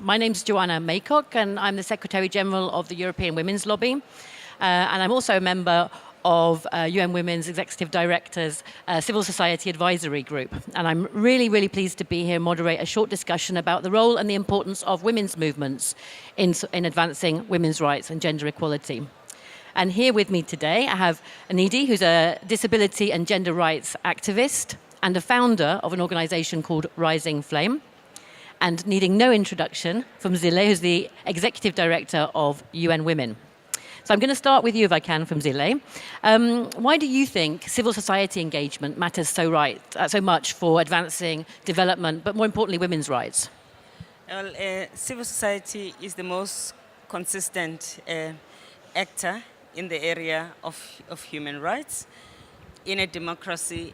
My name's Joanna Maycock, and I'm the Secretary General of the European Women's Lobby. And I'm also a member of UN Women's Executive Director's Civil Society Advisory Group. And I'm really, really pleased to be here and moderate a short discussion about the role and the importance of women's movements in advancing women's rights and gender equality. And here with me today, I have Nidhi, who's a disability and gender rights activist and a founder of an organization called Rising Flame. And needing no introduction, Phumzile, who's the Executive Director of UN Women. So I'm going to start with you, if I can, Phumzile. Why do you think civil society engagement matters so much for advancing development, but more importantly, women's rights? Well, civil society is the most consistent actor in the area of human rights in a democracy,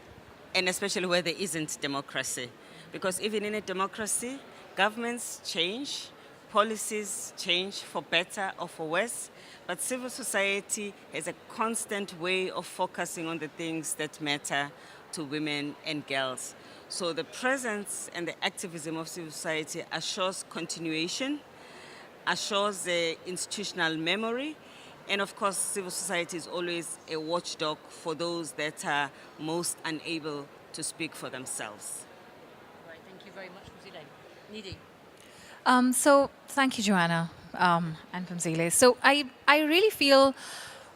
and especially where there isn't democracy. Because even in a democracy, governments change, policies change for better or for worse, but civil society has a constant way of focusing on the things that matter to women and girls. So the presence and the activism of civil society assures continuation, assures the institutional memory, and of course, civil society is always a watchdog for those that are most unable to speak for themselves. Thank you very much, Phumzile. Nidhi. So thank you, Joanna and Phumzile. So I really feel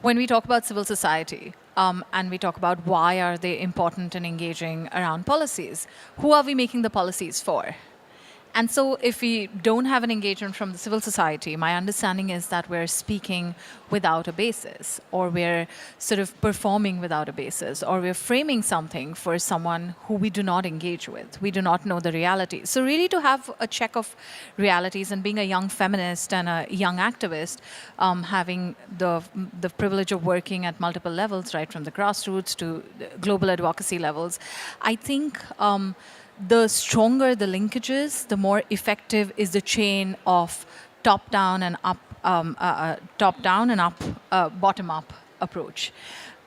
when we talk about civil society and we talk about why are they important and engaging around policies, who are we making the policies for? And so if we don't have an engagement from the civil society, my understanding is that we're speaking without a basis, or we're sort of performing without a basis, or we're framing something for someone who we do not engage with. We do not know the reality. So really to have a check of realities, and being a young feminist and a young activist, having the privilege of working at multiple levels, right from the grassroots to the global advocacy levels, I think the stronger the linkages, the more effective is the chain of top-down and bottom-up approach.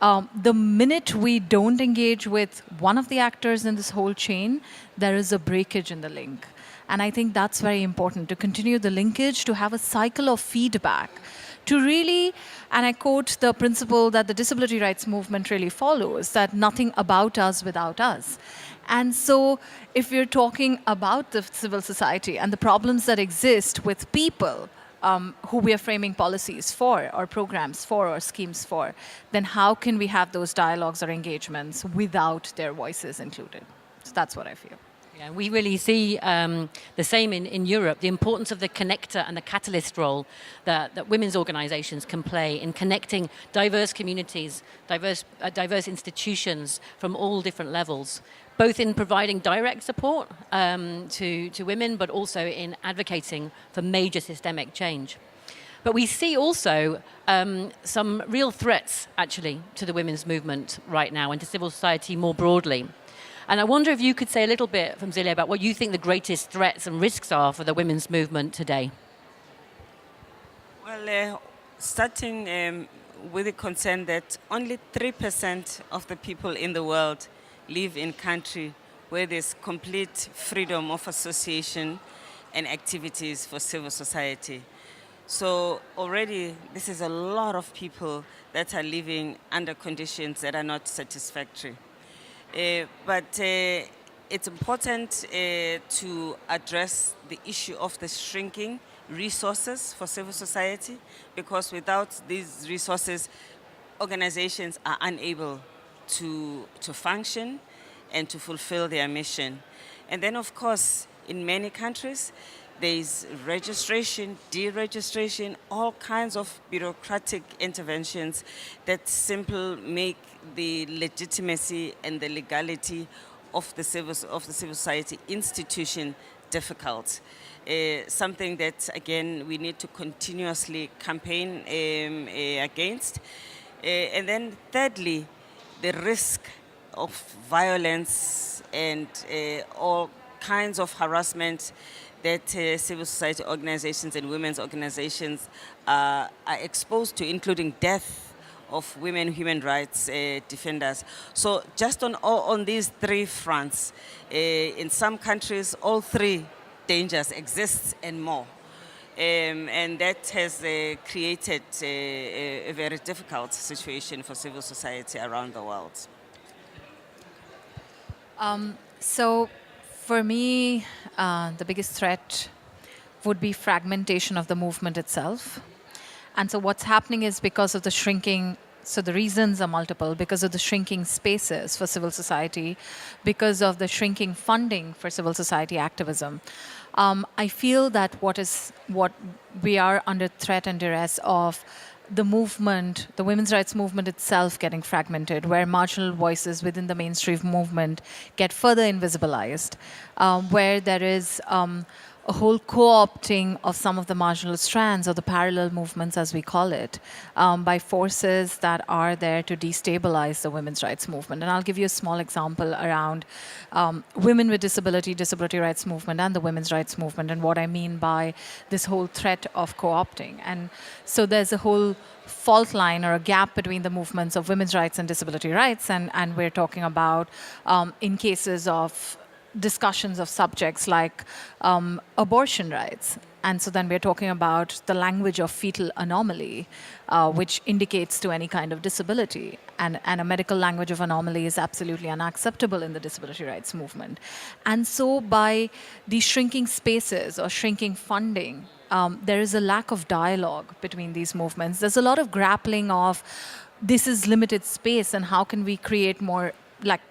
The minute we don't engage with one of the actors in this whole chain, there is a breakage in the link. And I think that's very important, to continue the linkage, to have a cycle of feedback, to really, and I quote the principle that the disability rights movement really follows, that nothing about us without us. And so if we're talking about the civil society and the problems that exist with people who we are framing policies for, or programs for, or schemes for, then how can we have those dialogues or engagements without their voices included? So that's what I feel. Yeah, we really see the same in Europe, the importance of the connector and the catalyst role that women's organizations can play in connecting diverse communities, diverse institutions from all different levels, both in providing direct support to women, but also in advocating for major systemic change. But we see also some real threats, actually, to the women's movement right now and to civil society more broadly. And I wonder if you could say a little bit, Phumzile, about what you think the greatest threats and risks are for the women's movement today. Well, starting with the concern that only 3% of the people in the world live in country where there's complete freedom of association and activities for civil society. So already this is a lot of people that are living under conditions that are not satisfactory. But it's important to address the issue of the shrinking resources for civil society, because without these resources, organizations are unable to function and to fulfill their mission. And then, of course, in many countries, there is registration, deregistration, all kinds of bureaucratic interventions that simply make the legitimacy and the legality of the civil society institution difficult. Something that, again, we need to continuously campaign against. And then thirdly, the risk of violence and all kinds of harassment that civil society organizations and women's organizations are exposed to, including death of women human rights defenders. So just on these three fronts, in some countries, all three dangers exist and more. And that has created a very difficult situation for civil society around the world. So for me, the biggest threat would be fragmentation of the movement itself. And so what's happening is because of the shrinking, so the reasons are multiple, because of the shrinking spaces for civil society, because of the shrinking funding for civil society activism. I feel that what we are under threat and duress of the movement, the women's rights movement itself getting fragmented, where marginal voices within the mainstream movement get further invisibilized, where there is a whole co-opting of some of the marginal strands or the parallel movements, as we call it, by forces that are there to destabilize the women's rights movement. And I'll give you a small example around women with disability rights movement, and the women's rights movement, and what I mean by this whole threat of co-opting. And so there's a whole fault line or a gap between the movements of women's rights and disability rights, and we're talking about in cases of discussions of subjects like abortion rights. And so then we're talking about the language of fetal anomaly, which indicates to any kind of disability. And a medical language of anomaly is absolutely unacceptable in the disability rights movement. And so by these shrinking spaces or shrinking funding, there is a lack of dialogue between these movements. There's a lot of grappling of this is limited space and how can we create more, like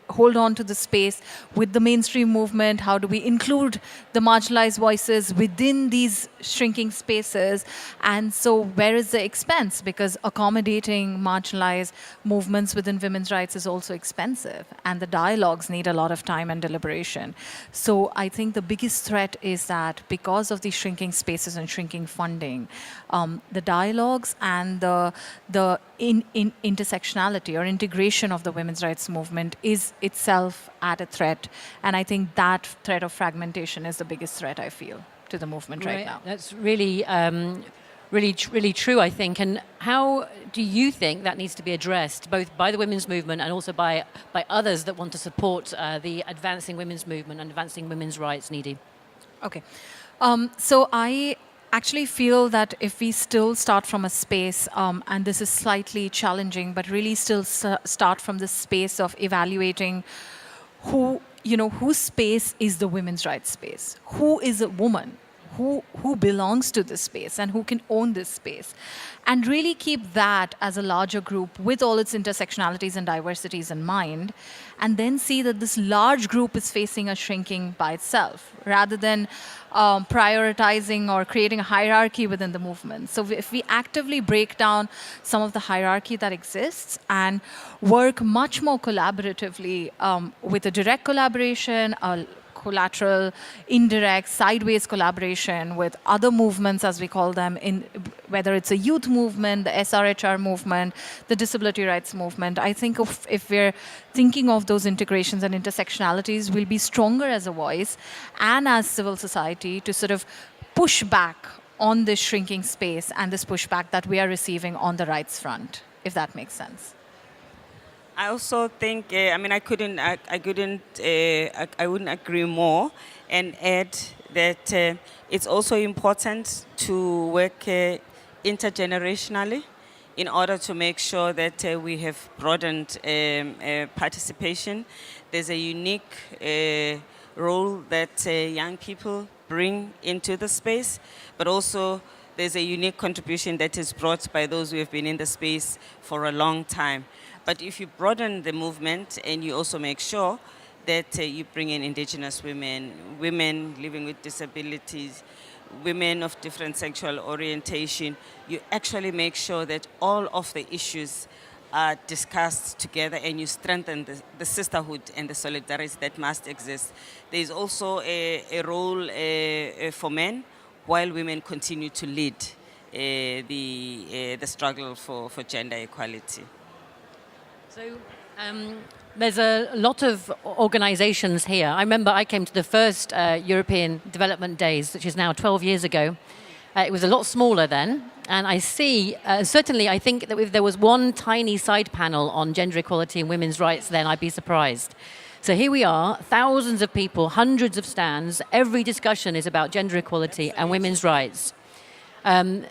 hold on to the space with the mainstream movement? How do we include the marginalized voices within these shrinking spaces? And so where is the expense? Because accommodating marginalized movements within women's rights is also expensive, and the dialogues need a lot of time and deliberation. So I think the biggest threat is that because of these shrinking spaces and shrinking funding, the dialogues and the intersectionality or integration of the women's rights movement is itself at a threat. And I think that threat of fragmentation is the biggest threat I feel to the movement right now. That's really, really true, I think. And how do you think that needs to be addressed, both by the women's movement and also by others that want to support the advancing women's movement and advancing women's rights, Nidhi? Okay. So I actually feel that if we still start from a space, and this is slightly challenging, but really still start from the space of evaluating whose space is the women's rights space, who is a woman, who belongs to this space and who can own this space, and really keep that as a larger group with all its intersectionalities and diversities in mind, and then see that this large group is facing a shrinking by itself, rather than prioritizing or creating a hierarchy within the movement. So if we actively break down some of the hierarchy that exists and work much more collaboratively with a direct collaboration, a collateral, indirect, sideways collaboration with other movements, as we call them, in whether it's a youth movement, the SRHR movement, the disability rights movement. I think if we're thinking of those integrations and intersectionalities, we'll be stronger as a voice and as civil society to sort of push back on this shrinking space and this pushback that we are receiving on the rights front, if that makes sense. I also think, I wouldn't agree more, and add that it's also important to work intergenerationally in order to make sure that we have broadened participation. There's a unique role that young people bring into the space, but also there's a unique contribution that is brought by those who have been in the space for a long time. But if you broaden the movement and you also make sure that you bring in indigenous women, women living with disabilities, women of different sexual orientation, you actually make sure that all of the issues are discussed together and you strengthen the sisterhood and the solidarity that must exist. There is also a role for men while women continue to lead the struggle for gender equality. So there's a lot of organizations here. I remember I came to the first European Development Days, which is now 12 years ago. It was a lot smaller then. And I see, certainly I think that if there was one tiny side panel on gender equality and women's rights, then I'd be surprised. So here we are, thousands of people, hundreds of stands. Every discussion is about gender equality and women's rights.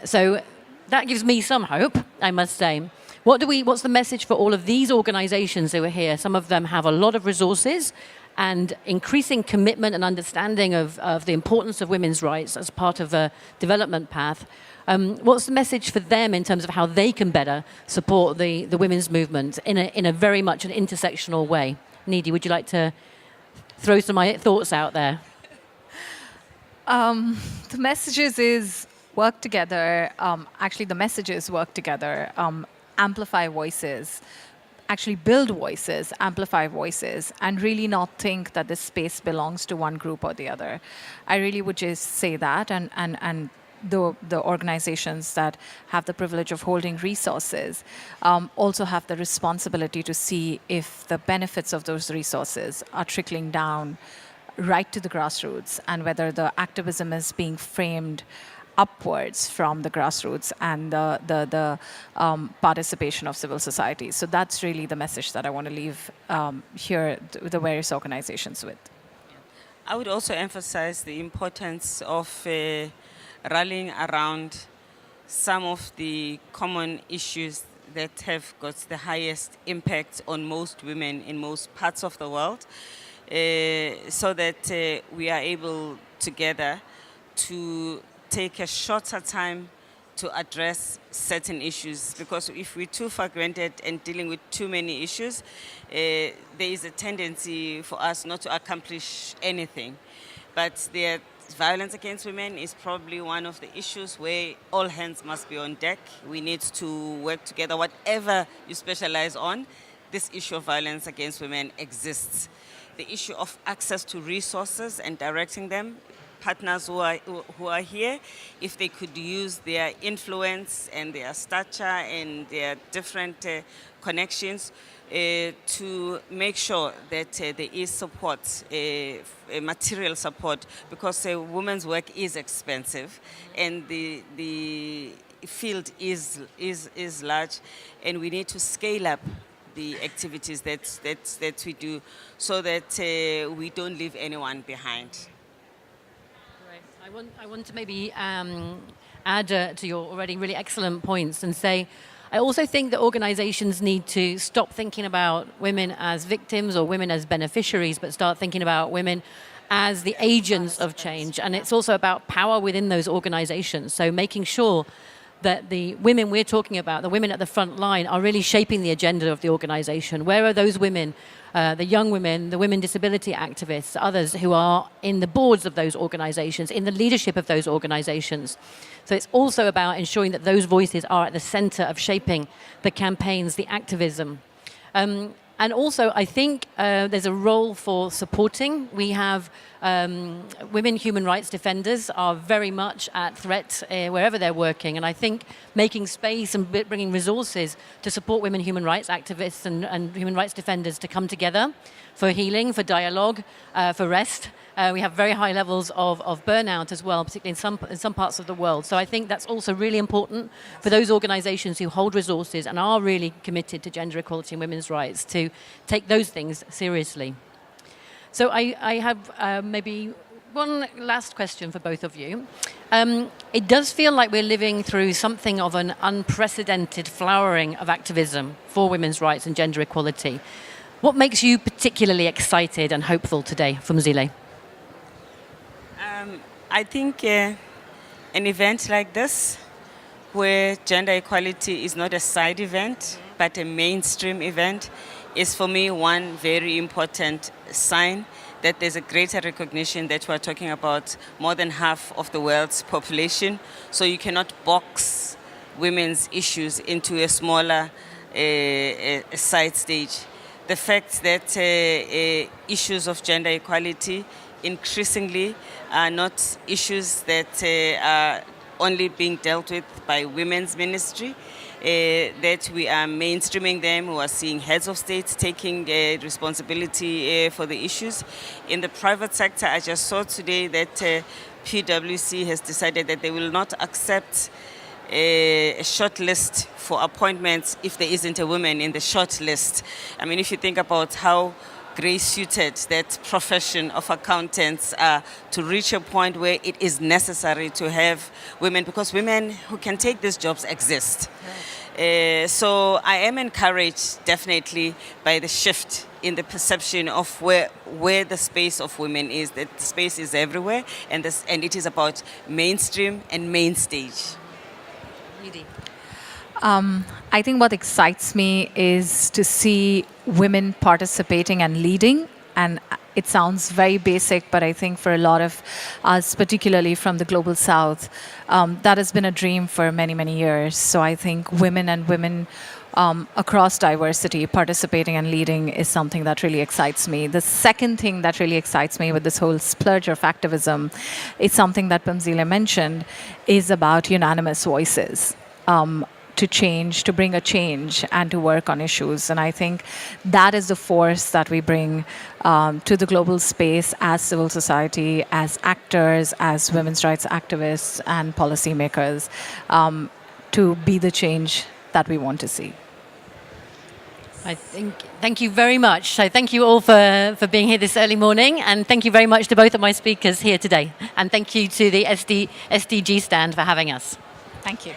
So that gives me some hope, I must say. What's the message for all of these organizations who are here? Some of them have a lot of resources and increasing commitment and understanding of the importance of women's rights as part of a development path. What's the message for them in terms of how they can better support the women's movement in a very much an intersectional way? Nidhi, would you like to throw some thoughts out there? The messages is work together. Actually, the messages work together. Amplify voices, actually build voices, amplify voices, and really not think that this space belongs to one group or the other. I really would just say that, and the organizations that have the privilege of holding resources also have the responsibility to see if the benefits of those resources are trickling down right to the grassroots, and whether the activism is being framed upwards from the grassroots and the participation of civil society. So that's really the message that I want to leave here the various organizations with. I would also emphasize the importance of rallying around some of the common issues that have got the highest impact on most women in most parts of the world, so that we are able together to take a shorter time to address certain issues, because if we're too fragmented and dealing with too many issues, there is a tendency for us not to accomplish anything. But violence against women is probably one of the issues where all hands must be on deck. We need to work together. Whatever you specialize on, this issue of violence against women exists. The issue of access to resources and directing them, partners who are here, if they could use their influence and their stature and their different connections to make sure that there is support, material support, because women's work is expensive and the field is large, and we need to scale up the activities that we do so that we don't leave anyone behind. I want to maybe add to your already really excellent points and say, I also think that organizations need to stop thinking about women as victims or women as beneficiaries, but start thinking about women as the agents of change. And it's also about power within those organizations. So making sure that the women we're talking about, the women at the front line, are really shaping the agenda of the organization. Where are those women, the young women, the women disability activists, others who are in the boards of those organizations, in the leadership of those organizations? So it's also about ensuring that those voices are at the center of shaping the campaigns, the activism. And also, I think there's a role for supporting. We have women human rights defenders are very much at threat wherever they're working. And I think making space and bringing resources to support women human rights activists and human rights defenders to come together for healing, for dialogue, for rest. We have very high levels of burnout as well, particularly in some parts of the world. So I think that's also really important for those organizations who hold resources and are really committed to gender equality and women's rights to take those things seriously. So I have maybe one last question for both of you. It does feel like we're living through something of an unprecedented flowering of activism for women's rights and gender equality. What makes you particularly excited and hopeful today, Phumzile? I think an event like this, where gender equality is not a side event, but a mainstream event, is for me one very important sign that there's a greater recognition that we're talking about more than half of the world's population. So you cannot box women's issues into a smaller side stage. The fact that issues of gender equality increasingly are not issues that are only being dealt with by women's ministry, that we are mainstreaming them, we are seeing heads of state taking responsibility for the issues. In the private sector, I just saw today that PwC has decided that they will not accept a short list for appointments if there isn't a woman in the short list. I mean, if you think about how grey-suited that profession of accountants to reach a point where it is necessary to have women, because women who can take these jobs exist. So I am encouraged definitely by the shift in the perception of where the space of women is, that the space is everywhere, and it is about mainstream and main stage. Nidhi. I think what excites me is to see women participating and leading. And it sounds very basic, but I think for a lot of us, particularly from the global south, that has been a dream for many, many years. So I think women and women across diversity participating and leading is something that really excites me. The second thing that really excites me with this whole splurge of activism is something that Phumzile mentioned, is about unanimous voices. To change, to bring a change, and to work on issues. And I think that is the force that we bring to the global space as civil society, as actors, as women's rights activists and policymakers, to be the change that we want to see. Thank you very much. So thank you all for being here this early morning, and thank you very much to both of my speakers here today. And thank you to the SDG stand for having us. Thank you.